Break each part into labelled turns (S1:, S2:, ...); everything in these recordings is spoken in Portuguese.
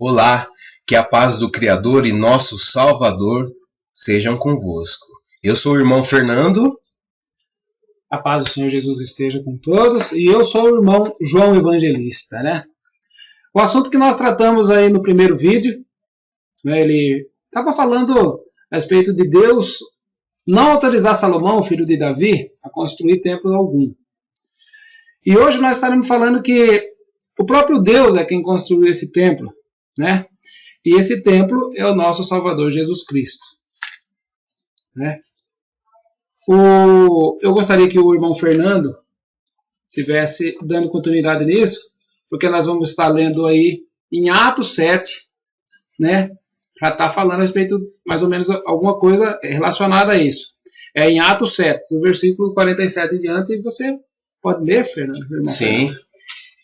S1: Olá, que a paz do Criador e nosso Salvador sejam convosco. Eu sou o irmão Fernando.
S2: A paz do Senhor Jesus esteja com todos. E eu sou o irmão João Evangelista, né? O assunto que nós tratamos aí no primeiro vídeo, né, ele estava falando a respeito de Deus não autorizar Salomão, filho de Davi, a construir templo algum. E hoje nós estaremos falando que o próprio Deus é quem construiu esse templo, né? E esse templo é o nosso Salvador Jesus Cristo, né? Eu gostaria que o irmão Fernando estivesse dando continuidade nisso, porque nós vamos estar lendo aí em Atos 7, né? Já está falando a respeito, mais ou menos, alguma coisa relacionada a isso. É em Atos 7, do versículo 47 em diante, e você pode ler, Fernando?
S1: Sim. Fernando.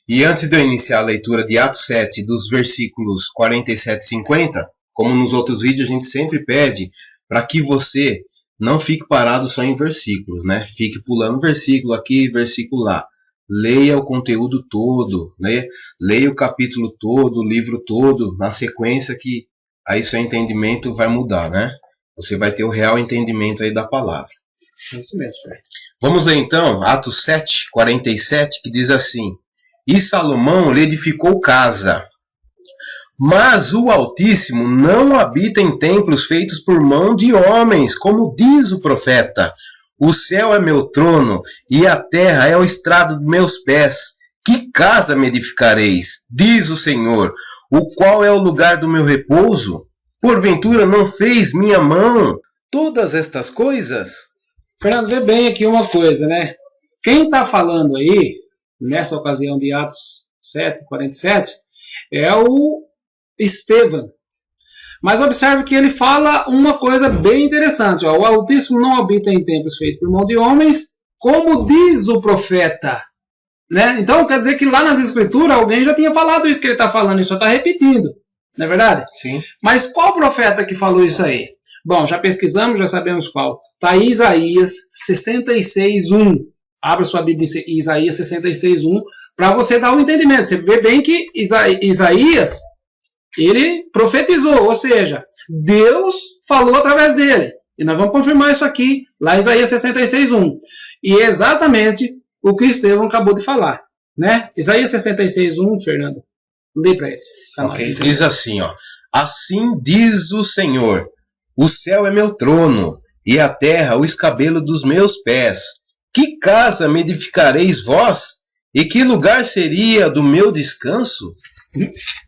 S1: E antes de eu iniciar a leitura de Atos 7, dos versículos 47 e 50, como nos outros vídeos a gente sempre pede, para que você não fique parado só em versículos, né? Fique pulando versículo aqui, versículo lá. Leia o conteúdo todo, né? Leia o capítulo todo, o livro todo, na sequência que aí seu entendimento vai mudar, né? Você vai ter o real entendimento aí da palavra.
S2: Isso mesmo.
S1: Vamos ler então Atos 7, 47, que diz assim: E Salomão lhe edificou casa. Mas o Altíssimo não habita em templos feitos por mão de homens, como diz o profeta. O céu é meu trono, e a terra é o estrado dos meus pés. Que casa me edificareis? Diz o Senhor. O qual é o lugar do meu repouso? Porventura não fez minha mão todas estas coisas?
S2: Fernando, vê bem aqui uma coisa, né? Quem está falando aí, nessa ocasião de Atos 7, 47, é o Estevão. Mas observe que ele fala uma coisa bem interessante. Ó, o Altíssimo não habita em templos feitos por mão de homens, como diz o profeta. Né? Então quer dizer que lá nas escrituras alguém já tinha falado isso que ele está falando, ele só está repetindo. Não é verdade?
S1: Sim.
S2: Mas qual profeta que falou isso aí? Bom, já pesquisamos, já sabemos qual. Está em Isaías 66:1. Abra sua Bíblia em Isaías 66:1 para você dar um entendimento. Você vê bem que Isaías, ele profetizou, ou seja, Deus falou através dele. E nós vamos confirmar isso aqui, lá em Isaías 66:1. E é exatamente o que Estevão acabou de falar, né? Isaías 66:1, Fernando, lê para eles.
S1: Okay. Diz assim, ó: Assim diz o Senhor: O céu é meu trono, e a terra o escabelo dos meus pés. Que casa me edificareis vós? E que lugar seria do meu descanso?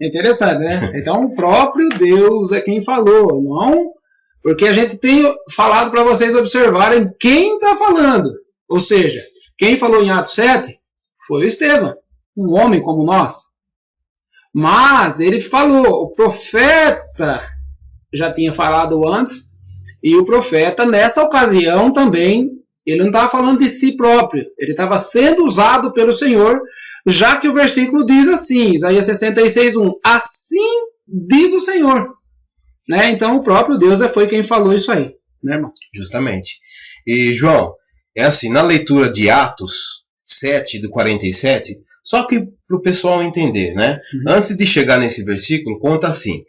S2: Interessante, né? Então o próprio Deus é quem falou, não? Porque a gente tem falado para vocês observarem quem está falando. Ou seja, quem falou em Atos 7 foi o Estevão, um homem como nós. Mas ele falou, o profeta já tinha falado antes, e o profeta nessa ocasião também, ele não estava falando de si próprio, ele estava sendo usado pelo Senhor, já que o versículo diz assim, Isaías 66:1, assim diz o Senhor. Né? Então o próprio Deus foi quem falou isso aí, né, irmão?
S1: Justamente. E João, é assim, na leitura de Atos 7, do 47, só que para o pessoal entender, né? Antes de chegar nesse versículo, conta assim,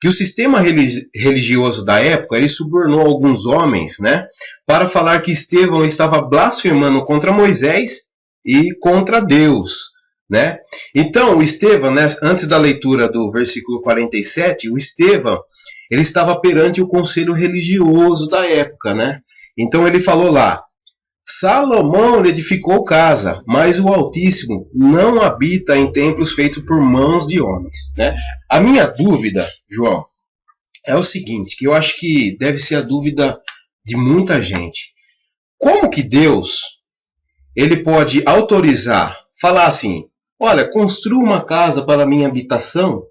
S1: que o sistema religioso da época, ele subornou alguns homens, né? Para falar que Estevão estava blasfemando contra Moisés e contra Deus, né? Então, o Estevão, né, antes da leitura do versículo 47, o Estevão, ele estava perante o conselho religioso da época, né? Então ele falou lá: Salomão lhe edificou casa, mas o Altíssimo não habita em templos feitos por mãos de homens, né? A minha dúvida, João, é o seguinte, que eu acho que deve ser a dúvida de muita gente. Como que Deus, ele pode autorizar, falar assim, olha, construa uma casa para a minha habitação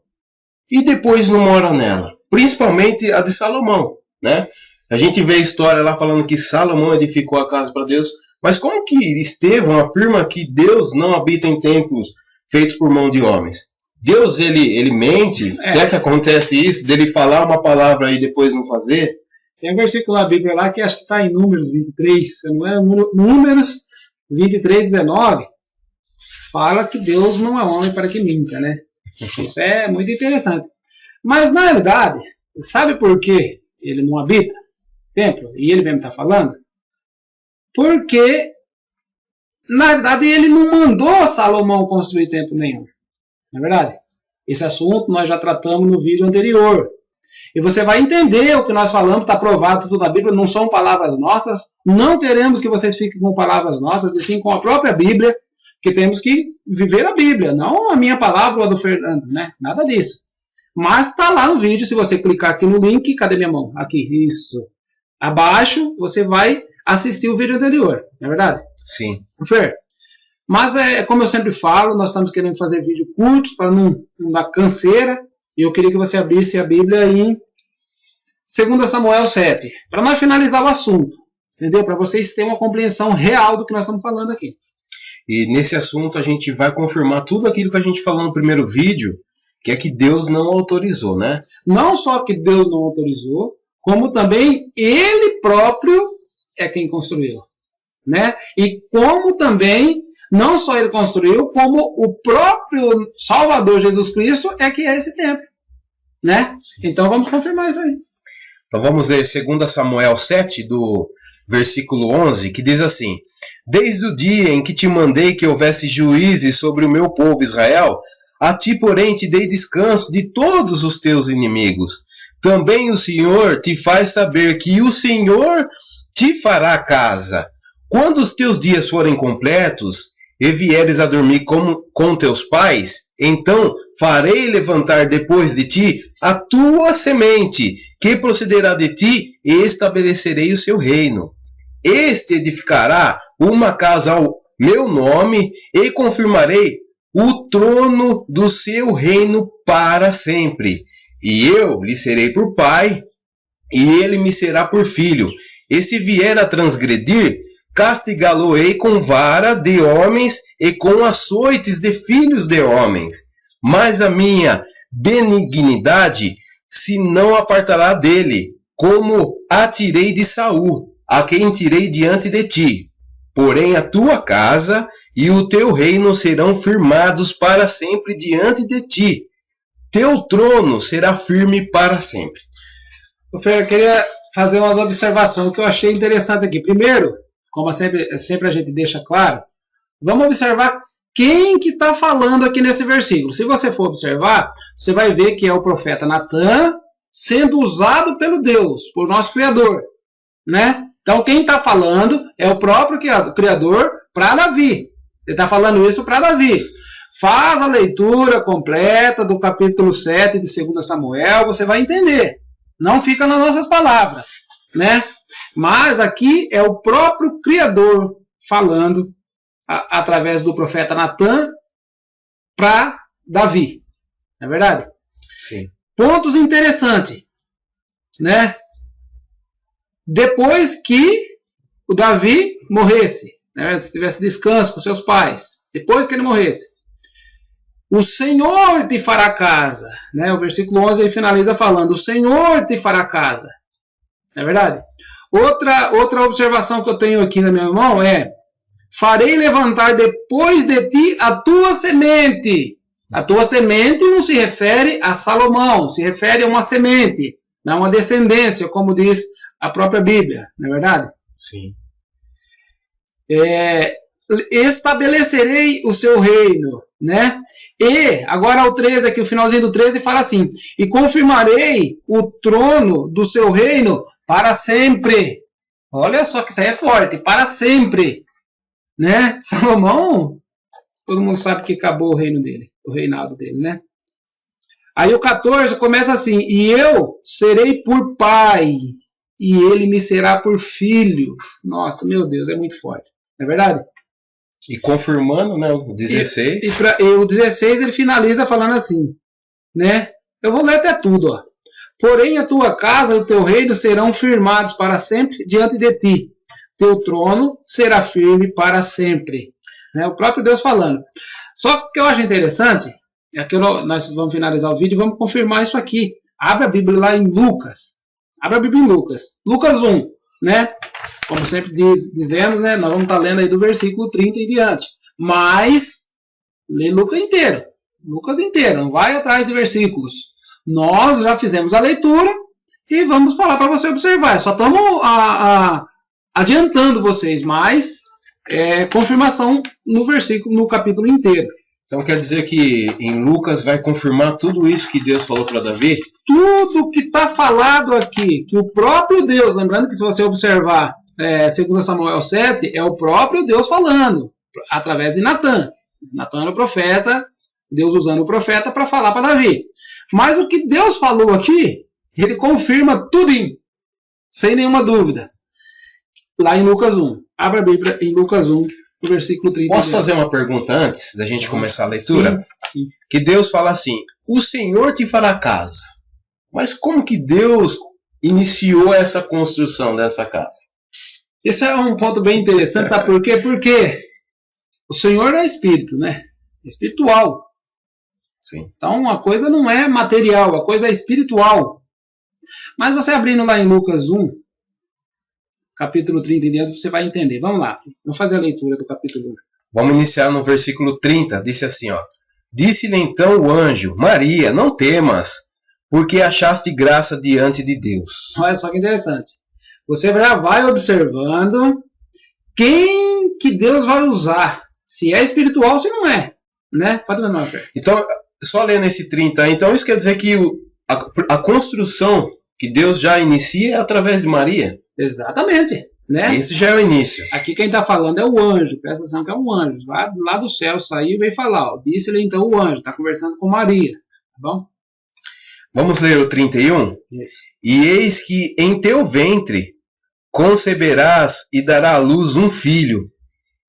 S1: e depois não mora nela? Principalmente a de Salomão, né? A gente vê a história lá falando que Salomão edificou a casa para Deus, mas como que Estevão afirma que Deus não habita em templos feitos por mão de homens? Deus, ele mente? Será que acontece isso, dele falar uma palavra e depois não fazer?
S2: Tem um versículo na Bíblia lá que acho que está em Números 23, não é? Números 23, 19, fala que Deus não é homem para que minta, né? Isso é muito interessante. Mas na realidade, sabe por que ele não habita o templo? E ele mesmo está falando? Porque, na verdade, ele não mandou Salomão construir templo nenhum. Não é verdade? Esse assunto nós já tratamos no vídeo anterior. E você vai entender o que nós falamos, está provado tudo na Bíblia, não são palavras nossas. Não queremos que vocês fiquem com palavras nossas, e sim com a própria Bíblia, que temos que viver a Bíblia, não a minha palavra ou a do Fernando, né? Nada disso. Mas está lá no vídeo, se você clicar aqui no link, cadê minha mão? Aqui, isso. Abaixo, você vai assistir o vídeo anterior, não é verdade?
S1: Sim.
S2: Fer, mas como eu sempre falo, nós estamos querendo fazer vídeos curtos para não dar canseira, e eu queria que você abrisse a Bíblia em 2 Samuel 7, para nós finalizar o assunto, entendeu? Para vocês terem uma compreensão real do que nós estamos falando aqui.
S1: E nesse assunto a gente vai confirmar tudo aquilo que a gente falou no primeiro vídeo, que é que Deus não autorizou, né?
S2: Não só que Deus não autorizou, como também Ele próprio é quem construiu, né? E como também, não só Ele construiu, como o próprio Salvador Jesus Cristo é que é esse templo, né? Então vamos confirmar isso aí.
S1: Então vamos ler 2 Samuel 7, do versículo 11, que diz assim: Desde o dia em que te mandei que houvesse juízes sobre o meu povo Israel, a ti, porém, te dei descanso de todos os teus inimigos. Também o Senhor te faz saber que o Senhor te fará casa. Quando os teus dias forem completos e vieres a dormir com teus pais, então farei levantar depois de ti a tua semente, que procederá de ti, e estabelecerei o seu reino. Este edificará uma casa ao meu nome, e confirmarei o trono do seu reino para sempre. E eu lhe serei por pai, e ele me será por filho. E se vier a transgredir, castigá-lo-ei com vara de homens e com açoites de filhos de homens. Mas a minha benignidade se não apartará dele, como a tirei de Saul, a quem tirei diante de ti. Porém a tua casa e o teu reino serão firmados para sempre diante de ti. Teu trono será firme para sempre.
S2: Eu queria fazer umas observações que eu achei interessante aqui. Primeiro, como sempre a gente deixa claro, vamos observar quem que está falando aqui nesse versículo. Se você for observar, você vai ver que é o profeta Natan sendo usado pelo Deus, por nosso Criador, né? Então quem está falando é o próprio Criador para Davi. Ele está falando isso para Davi. Faz a leitura completa do capítulo 7 de 2 Samuel, você vai entender. Não fica nas nossas palavras, né? Mas aqui é o próprio Criador falando através do profeta Natan para Davi. Não é verdade?
S1: Sim.
S2: Pontos interessantes, né? Depois que o Davi morresse, né? Se tivesse descanso com seus pais, depois que ele morresse, o Senhor te fará casa, né? O versículo 11 ele finaliza falando: o Senhor te fará casa. Não é verdade? Outra observação que eu tenho aqui na minha mão é: farei levantar depois de ti a tua semente. A tua semente não se refere a Salomão, se refere a uma semente, não uma descendência, como diz a própria Bíblia, não é verdade?
S1: Sim.
S2: Estabelecerei o seu reino, né? E, agora o 13 aqui, o finalzinho do 13 fala assim: e confirmarei o trono do seu reino para sempre. Olha só que isso aí é forte, para sempre, né? Salomão, todo mundo sabe que acabou o reino dele, o reinado dele, né? Aí o 14 começa assim: e eu serei por pai, e ele me será por filho. Nossa, meu Deus, é muito forte, não é verdade?
S1: E confirmando, né, o 16.
S2: E o 16 ele finaliza falando assim, né? Eu vou ler até tudo, ó. Porém a tua casa e o teu reino serão firmados para sempre diante de ti. Teu trono será firme para sempre. Né? O próprio Deus falando. Só que o que eu acho interessante, é que nós vamos finalizar o vídeo e vamos confirmar isso aqui. Abre a Bíblia lá em Lucas. Abre a Bíblia em Lucas. Lucas 1, né? Como sempre dizemos, né? Nós vamos estar lendo aí do versículo 30 e diante. Mas, lê Lucas inteiro. Lucas inteiro, não vai atrás de versículos. Nós já fizemos a leitura e vamos falar para você observar. Só estamos adiantando vocês, mas confirmação no versículo, no capítulo inteiro.
S1: Então quer dizer que em Lucas vai confirmar tudo isso que Deus falou para Davi?
S2: Tudo que está falado aqui, que o próprio Deus, lembrando que se você observar 2 Samuel 7, é o próprio Deus falando, através de Natan. Natan era o profeta, Deus usando o profeta para falar para Davi. Mas o que Deus falou aqui, ele confirma tudinho, sem nenhuma dúvida. Lá em Lucas 1. Abra a Bíblia em Lucas 1, no versículo 30.
S1: Posso fazer uma pergunta antes da gente começar a leitura?
S2: Sim.
S1: Que Deus fala assim, o Senhor te fará casa. Mas como que Deus iniciou essa construção dessa casa?
S2: Esse é um ponto bem interessante, sabe por quê? Porque o Senhor é espírito, né? Espiritual.
S1: Sim.
S2: Então, uma coisa não é material, a coisa é espiritual. Mas você abrindo lá em Lucas 1, capítulo 30 em diante, você vai entender. Vamos lá, vamos fazer a leitura do capítulo 1.
S1: Vamos iniciar no versículo 30, disse assim, ó. Disse-lhe então o anjo, Maria, não temas, porque achaste graça diante de Deus.
S2: Olha só que interessante. Você já vai observando quem que Deus vai usar. Se é espiritual, se não é. Né? Pode ver, não, Fer.
S1: Então, só lendo esse 30, então isso quer dizer que a construção que Deus já inicia é através de Maria?
S2: Exatamente. Né?
S1: Esse já é o início.
S2: Aqui quem está falando é o anjo. Presta atenção que é um anjo. Lá do céu saiu e veio falar. Ó. Disse-lhe então o anjo. Está conversando com Maria. Tá bom?
S1: Vamos ler o 31?
S2: Isso.
S1: E eis que em teu ventre conceberás e dará à luz um filho,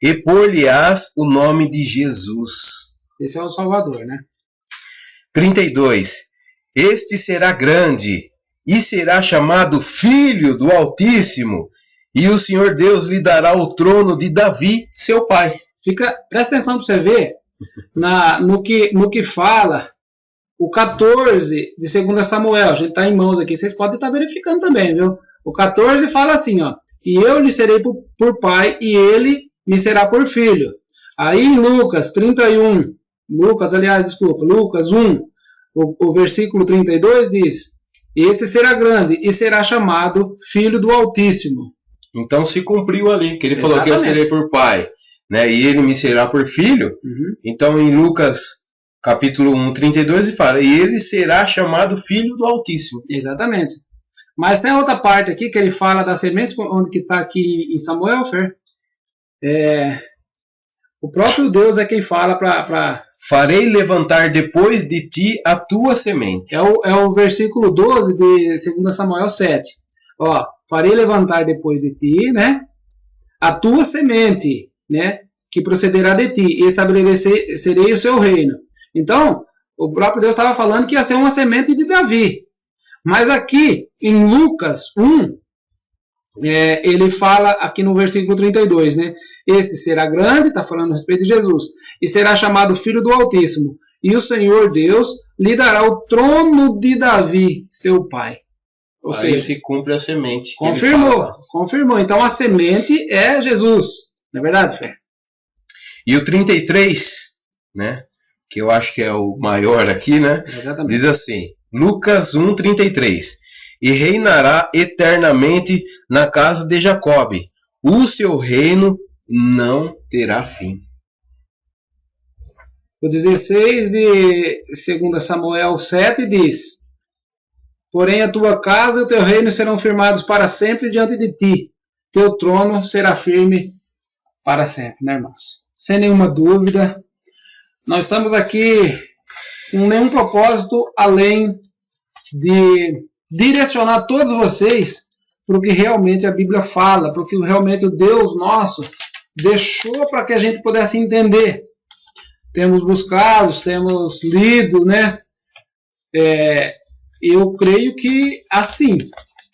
S1: e por-lhe-ás o nome de Jesus.
S2: Esse é o Salvador, né?
S1: 32. Este será grande, e será chamado Filho do Altíssimo, e o Senhor Deus lhe dará o trono de Davi, seu pai.
S2: Presta atenção para você ver no que fala o 14 de 2 Samuel. A gente está em mãos aqui, vocês podem estar verificando também, viu? O 14 fala assim, ó. E eu lhe serei por pai, e ele me será por filho. Aí em Lucas 31, Lucas 1, o versículo 32 diz, este será grande e será chamado Filho do Altíssimo.
S1: Então se cumpriu ali, que ele falou que eu serei por pai, né? E ele me será por filho.
S2: Uhum.
S1: Então em Lucas capítulo 1, 32, ele fala, e ele será chamado Filho do Altíssimo.
S2: Exatamente. Mas tem outra parte aqui que ele fala da semente, onde que está aqui em Samuel, Fer. O próprio Deus é quem fala para...
S1: Farei levantar depois de ti a tua semente.
S2: É o versículo 12 de 2 Samuel 7. Ó, farei levantar depois de ti, né? A tua semente, né? Que procederá de ti, e estabelecerei o seu reino. Então, o próprio Deus estava falando que ia ser uma semente de Davi. Mas aqui, em Lucas 1, ele fala aqui no versículo 32, né? Este será grande, está falando a respeito de Jesus, e será chamado Filho do Altíssimo, e o Senhor Deus lhe dará o trono de Davi, seu pai. Ou
S1: aí
S2: seja,
S1: se cumpre a semente.
S2: Confirmou. Então a semente é Jesus. Não é verdade, Fé?
S1: E o 33, né? Que eu acho que é o maior aqui, né?
S2: Exatamente.
S1: Diz assim, Lucas 1, 33. E reinará eternamente na casa de Jacobe. O seu reino não terá fim.
S2: O 16 de 2 Samuel 7 diz, porém a tua casa e o teu reino serão firmados para sempre diante de ti. Teu trono será firme para sempre, né, irmãos? Sem nenhuma dúvida. Nós estamos aqui com nenhum propósito além de direcionar todos vocês para o que realmente a Bíblia fala, para o que realmente o Deus nosso deixou para que a gente pudesse entender. Temos buscado, temos lido, né? Eu creio que assim,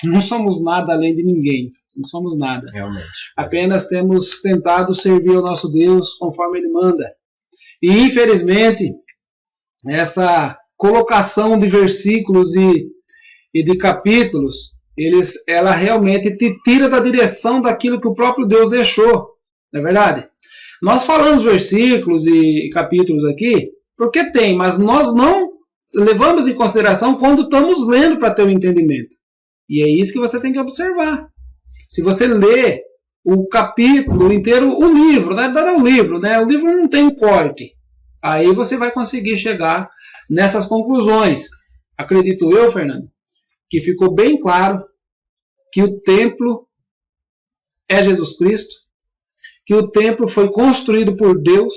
S2: não somos nada além de ninguém, não somos nada.
S1: Realmente.
S2: Apenas temos tentado servir ao nosso Deus conforme Ele manda. E infelizmente, essa colocação de versículos e de capítulos, ela realmente te tira da direção daquilo que o próprio Deus deixou, não é verdade? Nós falamos versículos e capítulos aqui, porque tem, mas nós não levamos em consideração quando estamos lendo para ter um entendimento. E é isso que você tem que observar. Se você lê o capítulo inteiro, o livro, na verdade é o livro, né? O livro não tem corte. Aí você vai conseguir chegar nessas conclusões. Acredito eu, Fernando, que ficou bem claro que o templo é Jesus Cristo, que o templo foi construído por Deus,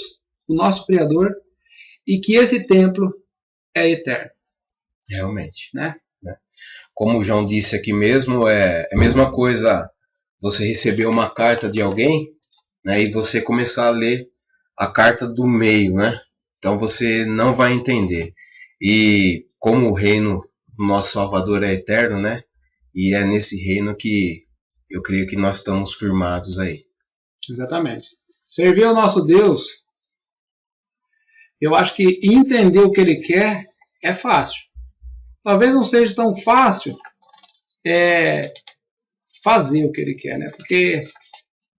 S2: o nosso Criador, e que esse templo é eterno.
S1: Realmente.
S2: Né?
S1: Como o João disse aqui mesmo, é a mesma coisa você receber uma carta de alguém, né, e você começar a ler a carta do meio, né? Então você não vai entender. E como o reino do nosso Salvador é eterno, né? E é nesse reino que eu creio que nós estamos firmados aí.
S2: Exatamente. Servir ao nosso Deus, eu acho que entender o que Ele quer é fácil. Talvez não seja tão fácil fazer o que Ele quer, né? Porque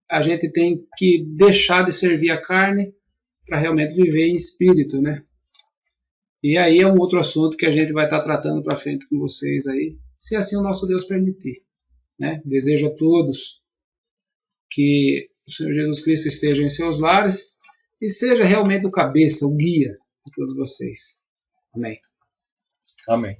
S2: a gente tem que deixar de servir a carne para realmente viver em espírito, né? E aí é um outro assunto que a gente vai estar tratando para frente com vocês aí, se assim o nosso Deus permitir, né? Desejo a todos que o Senhor Jesus Cristo esteja em seus lares e seja realmente o cabeça, o guia de todos vocês. Amém.
S1: Amém.